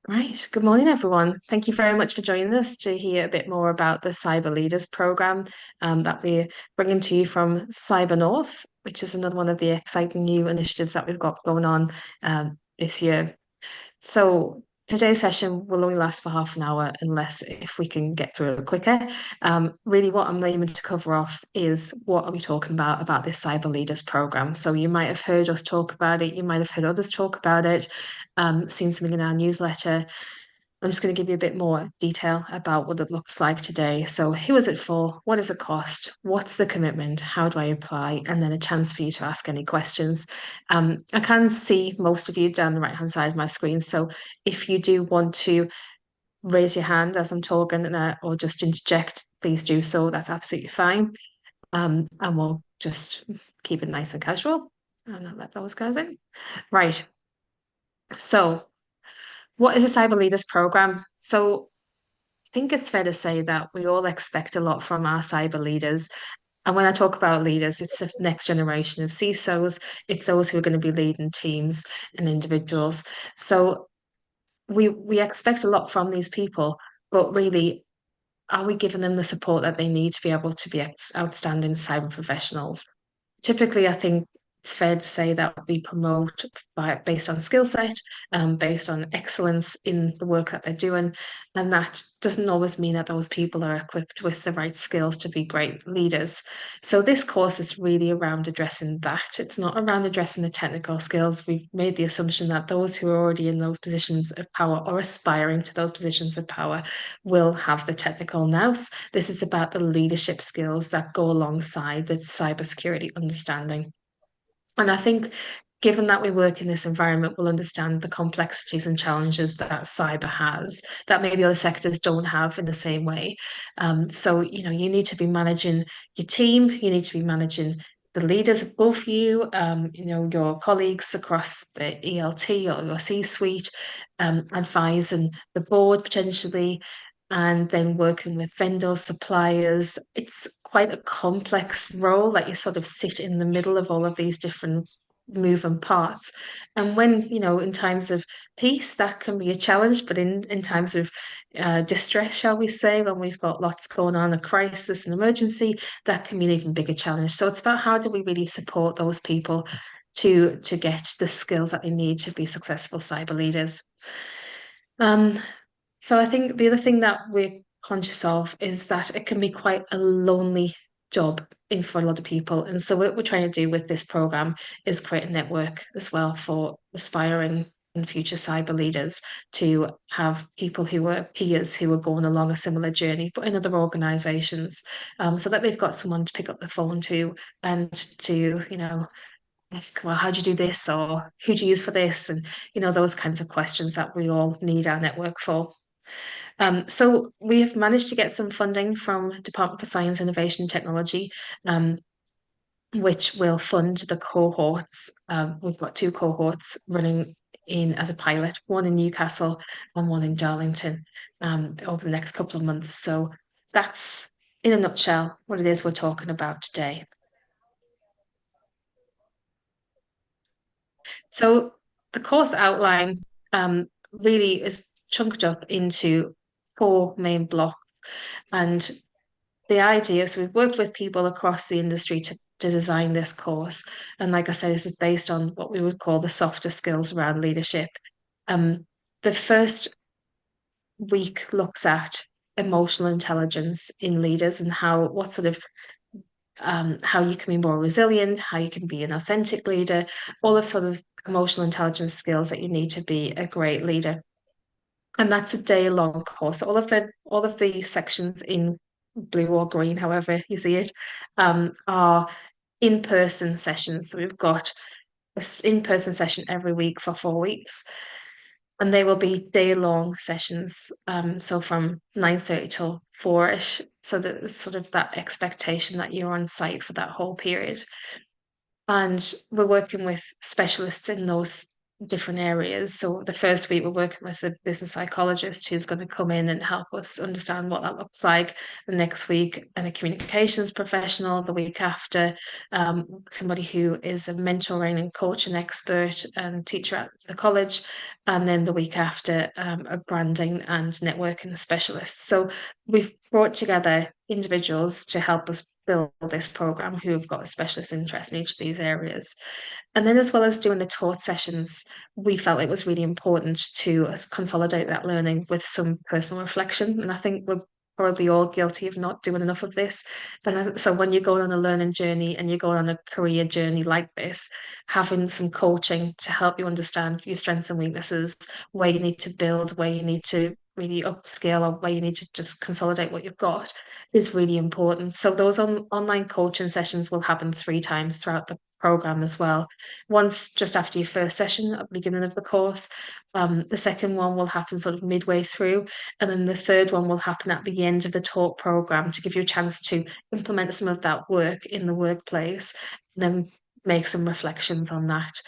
Right. Good morning, everyone. Thank you very much for joining us to hear a bit more about the Cyber Leaders program that we're bringing to you from CyberNorth, which is another one of the exciting new initiatives that we've got going on this year. So today's session will only last for half an hour unless if we can get through it quicker. Really what I'm aiming to cover off is what are we talking about this Cyber Leaders program. So you might have heard us talk about it, you might have heard others talk about it, seen something in our newsletter. I'm just going to give you a bit more detail about what it looks like today. So who is it for? What does it cost? What's the commitment? How do I apply? And then a chance for you to ask any questions. I can see most of you down the right-hand side of my screen. So if you do want to raise your hand as I'm talking or just interject, please do so. That's absolutely fine. And we'll just keep it nice and casual and not let those guys in. Right. So what is a Cyber Leaders program? So I think it's fair to say that we all expect a lot from our cyber leaders. And when I talk about leaders, it's the next generation of CISOs. It's those who are going to be leading teams and individuals. So we expect a lot from these people, but really, are we giving them the support that they need to be able to be outstanding cyber professionals? Typically, I think it's fair to say that we promote based on skill set, based on excellence in the work that they're doing. And that doesn't always mean that those people are equipped with the right skills to be great leaders. So this course is really around addressing that. It's not around addressing the technical skills. We've made the assumption that those who are already in those positions of power or aspiring to those positions of power will have the technical nous. This is about the leadership skills that go alongside the cybersecurity understanding. And I think given that we work in this environment, we'll understand the complexities and challenges that cyber has that maybe other sectors don't have in the same way. So, you need to be managing your team, you need to be managing the leaders above you, your colleagues across the ELT or your C-suite, advising the board potentially, and then working with vendors, suppliers. It's quite a complex role that you sort of sit in the middle of all of these different moving parts. And when, in times of peace, that can be a challenge, but in times of distress, shall we say, when we've got lots going on, a crisis, an emergency, that can be an even bigger challenge. So it's about how do we really support those people to get the skills that they need to be successful cyber leaders. So I think the other thing that we're conscious of is that it can be quite a lonely job in for a lot of people. And so what we're trying to do with this program is create a network as well for aspiring and future cyber leaders to have people who are peers who are going along a similar journey, but in other organizations, so that they've got someone to pick up the phone to and to, ask, well, how do you do this? Or who do you use for this? And, those kinds of questions that we all need our network for. So we have managed to get some funding from Department for Science, Innovation and Technology, which will fund the cohorts. We've got two cohorts running as a pilot, one in Newcastle and one in Darlington, over the next couple of months. So that's, in a nutshell, what it is we're talking about today. So the course outline really is chunked up into four main blocks. And the idea, so we've worked with people across the industry to design this course. And like I said, this is based on what we would call the softer skills around leadership. The first week looks at emotional intelligence in leaders and how you can be more resilient, how you can be an authentic leader, all the sort of emotional intelligence skills that you need to be a great leader. And that's a day-long course. All of the sections in blue or green, however you see it, are in-person sessions. So we've got an in-person session every week for 4 weeks, and they will be day-long sessions. So from 9:30 till 4-ish. So that sort of that expectation that you're on site for that whole period. And we're working with specialists in those different areas. So the first week we're working with a business psychologist who's going to come in and help us understand what that looks like. The next week, and a communications professional. The week after, somebody who is a mentoring and coaching expert and teacher at the college. And then the week after, a branding and networking specialist. So we've brought together individuals to help us build this program who have got a specialist interest in each of these areas. And then, as well as doing the taught sessions, we felt it was really important to consolidate that learning with some personal reflection. And I think we're probably all guilty of not doing enough of this. And so, when you're going on a learning journey and you're going on a career journey like this, having some coaching to help you understand your strengths and weaknesses, where you need to build, where you need to really upscale, or where you need to just consolidate what you've got is really important. So those online coaching sessions will happen 3 times throughout the program as well. Once just after your first session at the beginning of the course, the second one will happen sort of midway through, and then the third one will happen at the end of the talk program to give you a chance to implement some of that work in the workplace, and then make some reflections on that.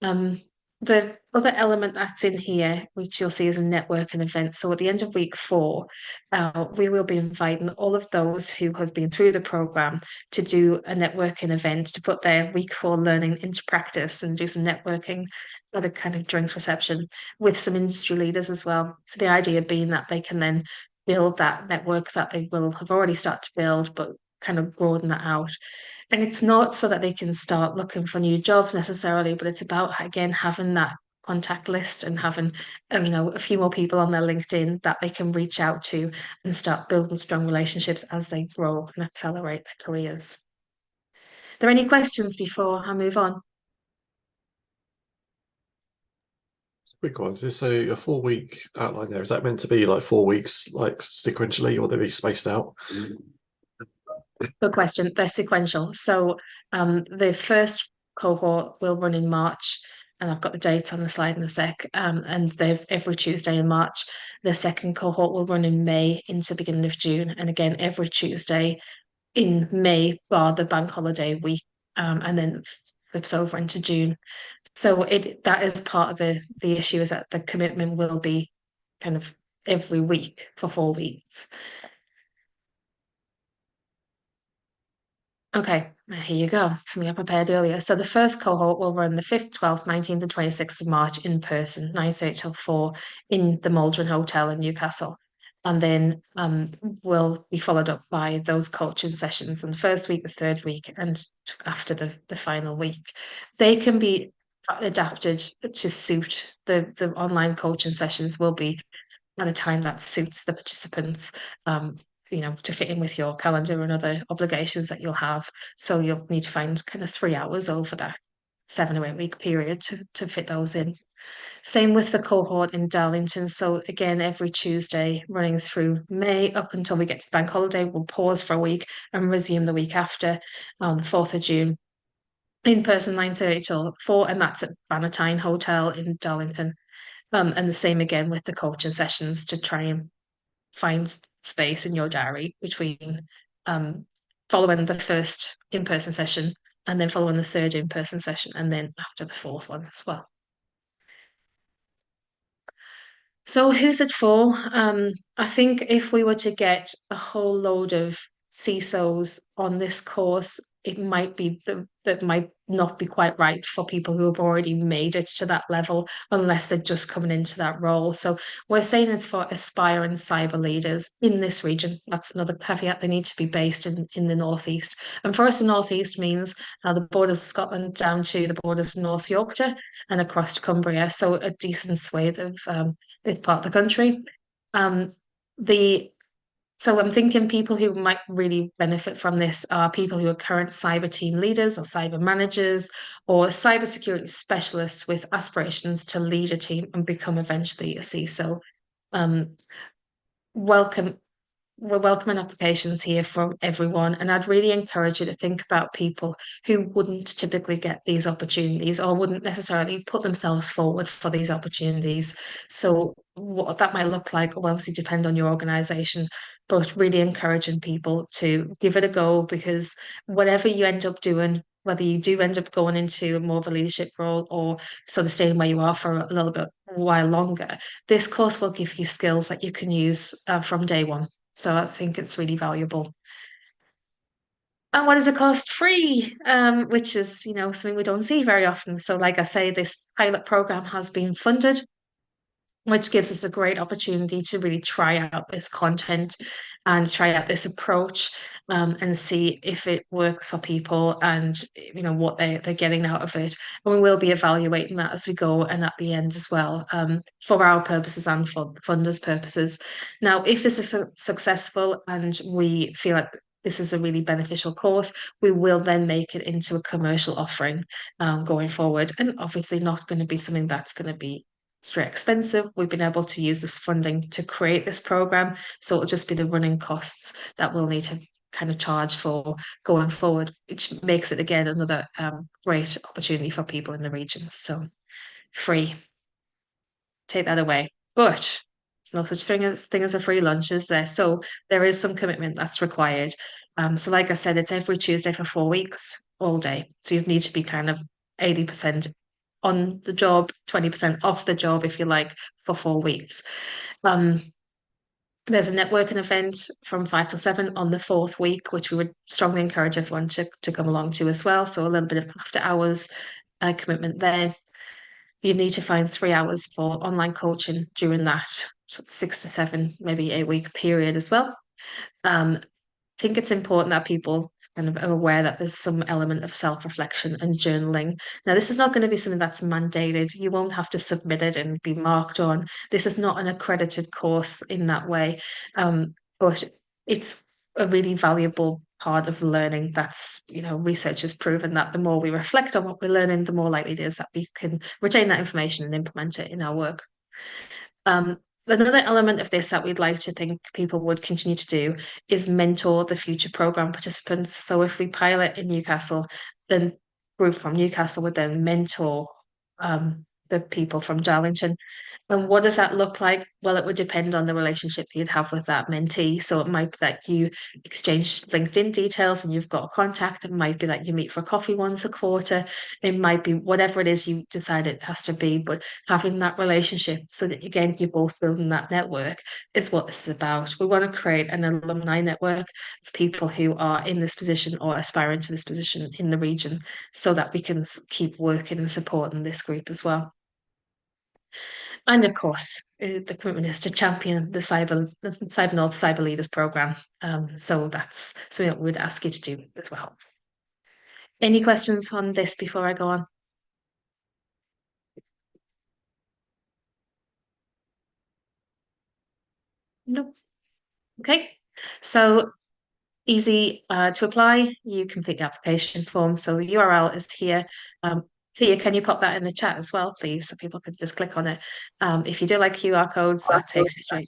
Um, the other element that's in here, which you'll see, is a networking event. So at the end of week 4, we will be inviting all of those who have been through the program to do a networking event to put their week 4 learning into practice and do some networking at a kind of drinks reception with some industry leaders as well. So the idea being that they can then build that network that they will have already started to build, but kind of broaden that out. And it's not so that they can start looking for new jobs necessarily, but it's about, again, having that contact list and having, a few more people on their LinkedIn that they can reach out to and start building strong relationships as they grow and accelerate their careers. Are there any questions before I move on? Quick one. Is this a 4 week outline there? Is that meant to be like 4 weeks, like sequentially, or they be spaced out? Good question. They're sequential. So the first cohort will run in March, and I've got the dates on the slide in a sec. And they're every Tuesday in March. The second cohort will run in May into the beginning of June, and again every Tuesday in May, bar the bank holiday week, and then flips over into June. So that is part of the issue, is that the commitment will be kind of every week for 4 weeks. Okay, here you go. Something I prepared earlier. So the first cohort will run the 5th, 12th, 19th, and 26th of March in person, 9:30 till 4 in the Maldron Hotel in Newcastle. And then will be followed up by those coaching sessions in the first week, the third week, and after the final week. They can be adapted to suit the online coaching sessions will be at a time that suits the participants, to fit in with your calendar and other obligations that you'll have. So you'll need to find kind of 3 hours over that 7 or 8 week period to fit those in. Same with the cohort in Darlington. So again, every Tuesday running through May up until we get to the bank holiday, we'll pause for a week and resume the week after on the 4th of June. In person, 9:30 till 4, and that's at Bannatyne Hotel in Darlington. And the same again with the coaching sessions to try and find space in your diary between following the first in-person session and then following the third in-person session and then after the fourth one as well. So who's it for? I think if we were to get a whole load of CISOs on this course, it might be that might not be quite right for people who have already made it to that level, unless they're just coming into that role. So we're saying it's for aspiring cyber leaders in this region. That's another caveat. They need to be based in the Northeast. And for us, the Northeast means the borders of Scotland down to the borders of North Yorkshire and across to Cumbria. So a decent swathe of part of the country. So I'm thinking people who might really benefit from this are people who are current cyber team leaders or cyber managers or cybersecurity specialists with aspirations to lead a team and become eventually a CISO. Welcome we're welcoming applications here for everyone. And I'd really encourage you to think about people who wouldn't typically get these opportunities or wouldn't necessarily put themselves forward for these opportunities. So what that might look like will obviously depend on your organization, but really encouraging people to give it a go, because whatever you end up doing, whether you do end up going into more of a leadership role or sort of staying where you are for a little bit while longer, this course will give you skills that you can use from day one. So I think it's really valuable. And what does it cost? Free, which is, something we don't see very often. So, like I say, this pilot program has been funded, which gives us a great opportunity to really try out this content and try out this approach, and see if it works for people and what they're getting out of it. And we will be evaluating that as we go and at the end as well, for our purposes and for funders' purposes. Now, if this is successful and we feel like this is a really beneficial course, we will then make it into a commercial offering, going forward. And obviously not going to be something that's going to be extra expensive. We've been able to use this funding to create this program, so it'll just be the running costs that we'll need to kind of charge for going forward, which makes it again another great opportunity for people in the region. So free, take that away. But there's no such thing as a free lunch, is there? So there is some commitment that's required. So like I said, it's every Tuesday for 4 weeks, all day. So you need to be kind of 80% on the job, 20% off the job, if you like, for 4 weeks. There's a networking event from 5 till 7 on the fourth week, which we would strongly encourage everyone to come along to as well. So a little bit of after hours commitment there. You need to find 3 hours for online coaching during that 6 to 7, maybe 8 week period as well. Think it's important that people kind of are aware that there's some element of self-reflection and journaling. Now, this is not going to be something that's mandated. You won't have to submit it and be marked on. This is not an accredited course in that way, but it's a really valuable part of learning. That's, research has proven that the more we reflect on what we're learning, the more likely it is that we can retain that information and implement it in our work. Another element of this that we'd like to think people would continue to do is mentor the future program participants. So if we pilot in Newcastle, then group from Newcastle would then mentor the people from Darlington. And what does that look like? Well, it would depend on the relationship you'd have with that mentee. So it might be that you exchange LinkedIn details and you've got a contact. It might be that you meet for coffee once a quarter. It might be whatever it is you decide it has to be, but having that relationship so that, again, you're both building that network is what this is about. We want to create an alumni network of people who are in this position or aspiring to this position in the region so that we can keep working and supporting this group as well. And of course, the commitment is to champion the CyberNorth Cyber Leaders Program. So that's something that we would ask you to do as well. Any questions on this before I go on? No. Okay. So easy to apply. You complete the application form. So URL is here. Thea, can you pop that in the chat as well, please, so people can just click on it. If you do like QR codes, that takes you straight.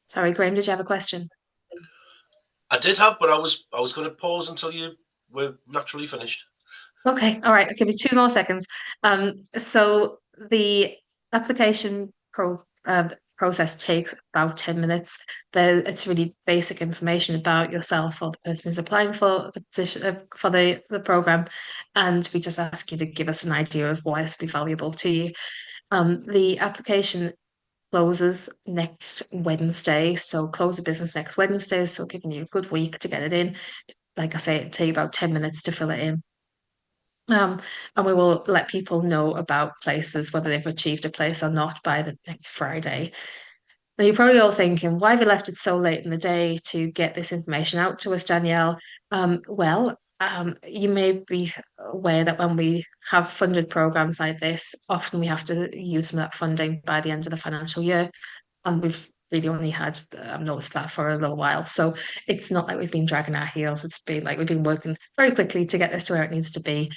Sorry, Graham, did you have a question? I did have, but I was going to pause until you were naturally finished. Okay, all right, I'll give you 2 more seconds. So the application process takes about 10 minutes. It's really basic information about yourself or the person who's applying for the position for the program, and we just ask you to give us an idea of why it's be valuable to you. The application closes next Wednesday, so close the business next Wednesday, so giving you a good week to get it in. Like I say, it'll take about 10 minutes to fill it in. And we will let people know about places, whether they've achieved a place or not, by the next Friday. Now, you're probably all thinking, why have you left it so late in the day to get this information out to us, Danielle? You may be aware that when we have funded programs like this, often we have to use some of that funding by the end of the financial year. And we've really only had noticed that for a little while. So it's not like we've been dragging our heels. It's been like we've been working very quickly to get this to where it needs to be,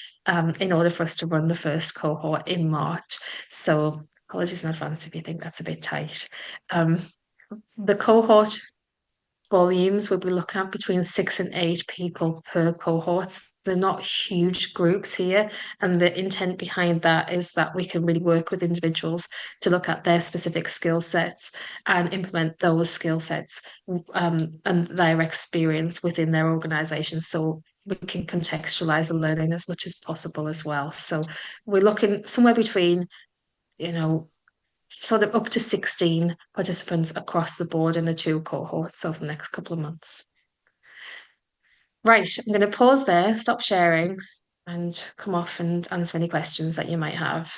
in order for us to run the first cohort in March. So apologies in advance if you think that's a bit tight. The cohort volumes we'll be looking at between 6 and 8 people per cohort. They're not huge groups here, and the intent behind that is that we can really work with individuals to look at their specific skill sets and implement those skill sets and their experience within their organization. So we can contextualize the learning as much as possible as well. So we're looking somewhere between, sort of up to 16 participants across the board in the 2 cohorts over the next couple of months. Right, I'm going to pause there, stop sharing, and come off and answer any questions that you might have.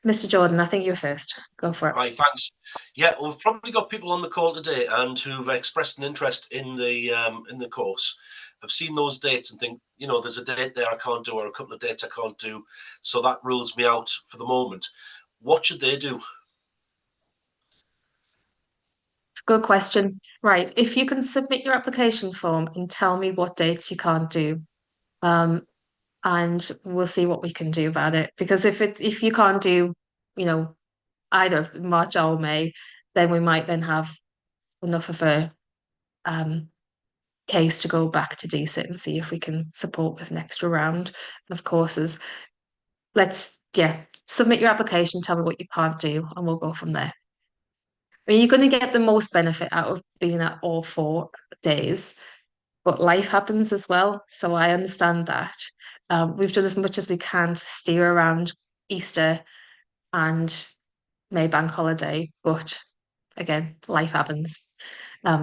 Mr. Jordan, I think you're first. Go for it. Right, thanks. Yeah, we've probably got people on the call today and who've expressed an interest in the course. I've seen those dates and think, there's a date there I can't do, or a couple of dates I can't do, so that rules me out for the moment. What should they do? It's a good question. Right, if you can submit your application form and tell me what dates you can't do, and we'll see what we can do about it. Because if you can't do, either March or May, then we might then have enough of a case to go back to DSIT and see if we can support with an extra round of courses. Submit your application, tell me what you can't do, and we'll go from there. I mean, you're going to get the most benefit out of being at all 4 days, but life happens as well. So I understand that. We've done as much as we can to steer around Easter and May bank holiday, but again, life happens.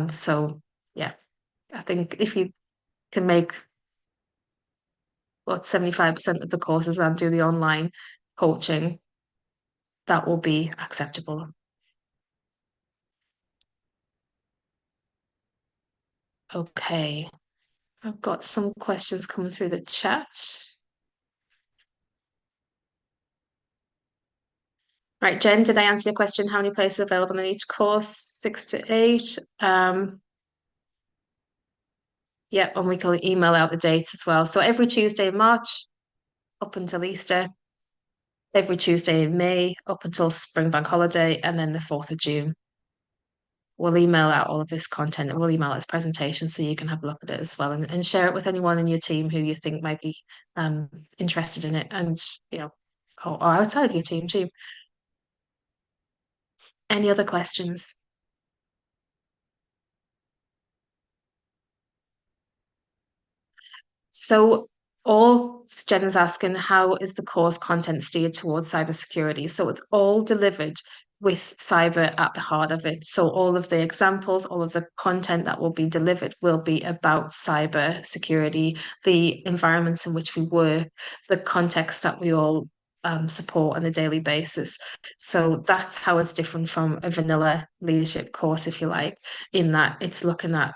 So yeah, I think if you can make 75% of the courses and do the online coaching, that will be acceptable. Okay, I've got some questions coming through the chat. Right, Jen, did I answer your question? How many places are available in each course? 6 to 8. Yeah, and we can email out the dates as well. So every Tuesday in March up until Easter, every Tuesday in May up until Spring Bank Holiday, and then the 4th of June. We'll email out all of this content and we'll email its presentation so you can have a look at it as well and share it with anyone in your team who you think might be interested in it, and or outside of your team too. Any other questions? So all Jen is asking, how is the course content steered towards cybersecurity? So it's all delivered with cyber at the heart of it. So all of the examples, all of the content that will be delivered will be about cyber security, the environments in which we work, the context that we all support on a daily basis. So that's how it's different from a vanilla leadership course, if you like, in that it's looking at,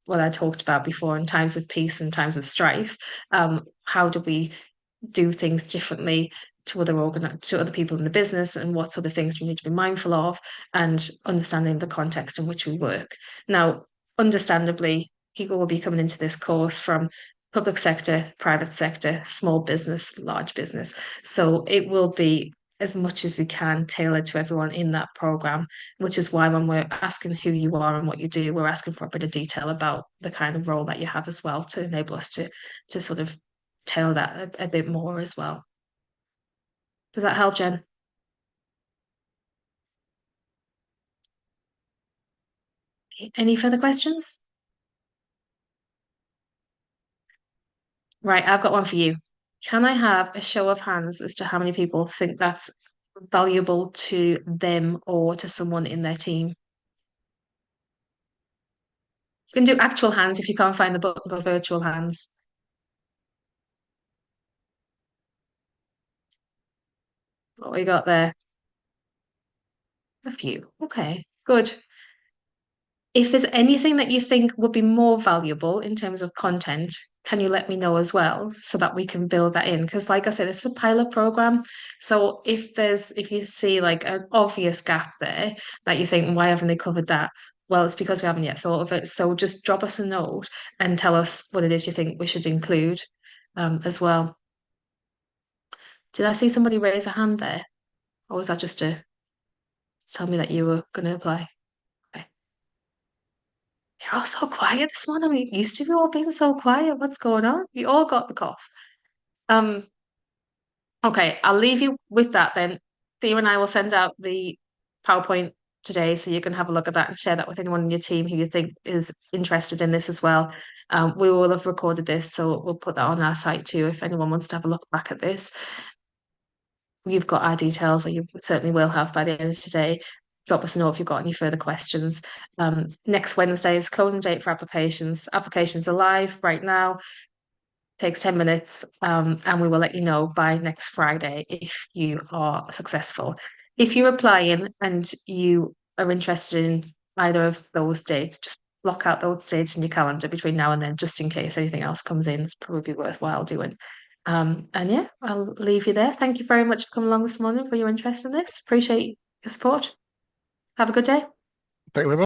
what I talked about before in times of peace and times of strife. How do we do things differently to other people in the business, and what sort of things we need to be mindful of, and understanding the context in which we work. Now, understandably, people will be coming into this course from public sector, private sector, small business, large business. So it will be as much as we can tailored to everyone in that program, which is why when we're asking who you are and what you do, we're asking for a bit of detail about the kind of role that you have as well, to enable us to sort of tailor that a bit more as well. Does that help, Jen? Any further questions? Right, I've got one for you. Can I have a show of hands as to how many people think that's valuable to them or to someone in their team? You can do actual hands if you can't find the button for virtual hands. What we got there? A few. Okay, good. If there's anything that you think would be more valuable in terms of content, can you let me know as well so that we can build that in? Because like I said, it's a pilot program. So if you see like an obvious gap there that you think, why haven't they covered that? Well, it's because we haven't yet thought of it. So just drop us a note and tell us what it is you think we should include as well. Did I see somebody raise a hand there? Or was that just to tell me that you were going to apply? Okay. You're all so quiet this morning. We used to be all being so quiet. What's going on? You all got the cough. Okay, I'll leave you with that then. Theo and I will send out the PowerPoint today so you can have a look at that and share that with anyone in your team who you think is interested in this as well. We will have recorded this, so we'll put that on our site too if anyone wants to have a look back at this. You've got our details, or you certainly will have by the end of today. Drop us a note if you've got any further questions. Next Wednesday is closing date for applications. Applications are live right now. Takes 10 minutes, and we will let you know by next Friday if you are successful. If you're applying and you are interested in either of those dates, just block out those dates in your calendar between now and then, just in case anything else comes in. It's probably worthwhile doing. And yeah, I'll leave you there. Thank you very much for coming along this morning, for your interest in this. Appreciate your support. Have a good day. Thank you very much.